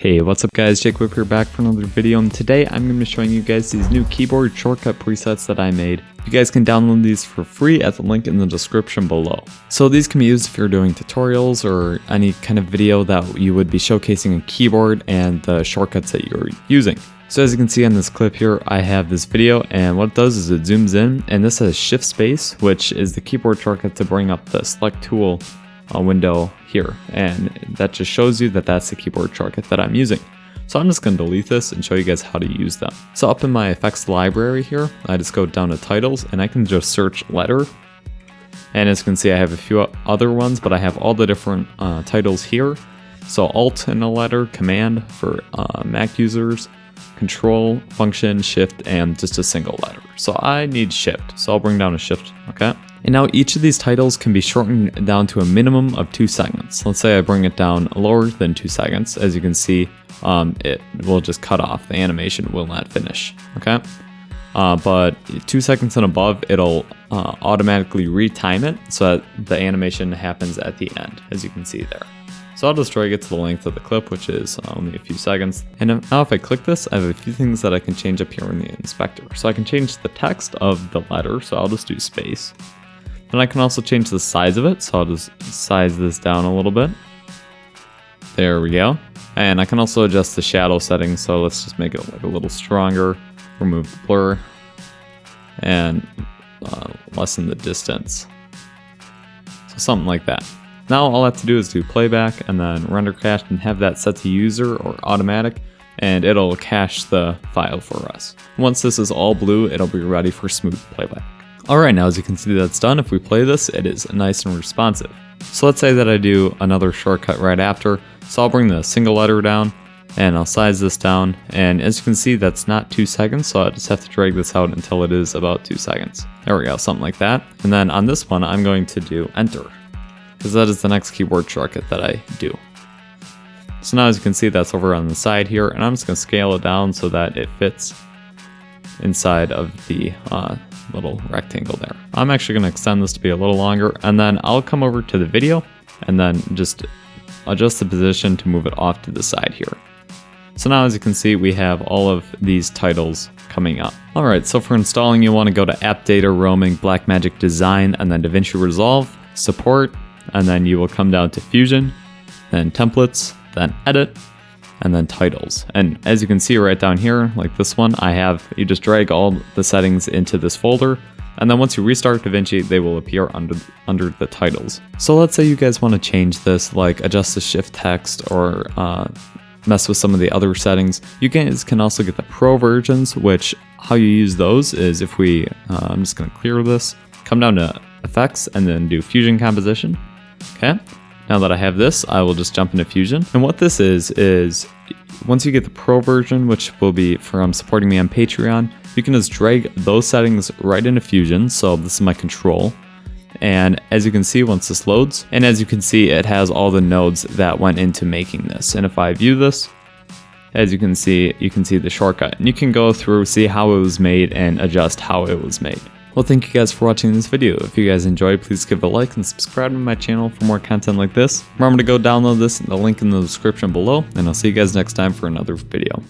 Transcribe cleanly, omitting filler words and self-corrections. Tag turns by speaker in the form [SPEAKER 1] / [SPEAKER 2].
[SPEAKER 1] Hey, what's up guys, Jake Whip here back for another video, and today I'm going to be showing you guys these new keyboard shortcut presets that I made. You guys can download these for free at the link in the description below. So these can be used if you're doing tutorials or any kind of video that you would be showcasing a keyboard and the shortcuts that you're using. So as you can see on this clip here, I have this video, and what it does is it zooms in, and this has shift space, which is the keyboard shortcut to bring up the select tool window here, and that just shows you that that's the keyboard shortcut that I'm using. So I'm just going to delete this and show you guys how to use them. So up in my effects library here, I just go down to titles and I can just search letter, and as you can see I have a few other ones, but I have all the different titles here. So alt in a letter, command for Mac users, control, function, shift, and just a single letter. So I need shift, so I'll bring down a shift, okay? And now each of these titles can be shortened down to a minimum of 2 seconds. Let's say I bring it down lower than 2 seconds. As you can see, it will just cut off. The animation will not finish, okay? But 2 seconds and above, it'll automatically retime it so that the animation happens at the end, as you can see there. So I'll just drag it to the length of the clip, which is only a few seconds. And now if I click this, I have a few things that I can change up here in the inspector. So I can change the text of the letter, so I'll just do space. And I can also change the size of it, so I'll just size this down a little bit. There we go. And I can also adjust the shadow settings, so let's just make it like a little stronger, remove the blur, and lessen the distance. So something like that. Now all I have to do is do playback and then render cache and have that set to user or automatic, and it'll cache the file for us. Once this is all blue, it'll be ready for smooth playback. Alright, now as you can see that's done. If we play this, it is nice and responsive. So let's say that I do another shortcut right after. So I'll bring the single letter down and I'll size this down, and as you can see that's not 2 seconds, so I just have to drag this out until it is about 2 seconds. There we go, something like that. And then on this one I'm going to do enter, because that is the next keyboard shortcut that I do. So now as you can see that's over on the side here, and I'm just going to scale it down so that it fits inside of the little rectangle there. I'm actually going to extend this to be a little longer, and then I'll come over to the video and then just adjust the position to move it off to the side here. So now as you can see we have all of these titles coming up. Alright, so for installing you want to go to App Data, Roaming, Blackmagic Design, and then DaVinci Resolve, Support, and then you will come down to Fusion, then Templates, then Edit, and then Titles. And as you can see right down here, like this one, you just drag all the settings into this folder, and then once you restart DaVinci, they will appear under the titles. So let's say you guys want to change this, like adjust the shift text or mess with some of the other settings. You guys can also get the pro versions, which how you use those is if I'm just going to clear this, come down to Effects, and then do Fusion Composition. Okay. Now that I have this, I will just jump into Fusion. And what this is once you get the pro version, which will be from supporting me on Patreon, you can just drag those settings right into Fusion. So this is my control. And as you can see, once this loads, and as you can see, it has all the nodes that went into making this. And if I view this, as you can see the shortcut. And you can go through, see how it was made, and adjust how it was made. Well, thank you guys for watching this video. If you guys enjoyed, please give it a like and subscribe to my channel for more content like this. Remember to go download this in the link in the description below, and I'll see you guys next time for another video.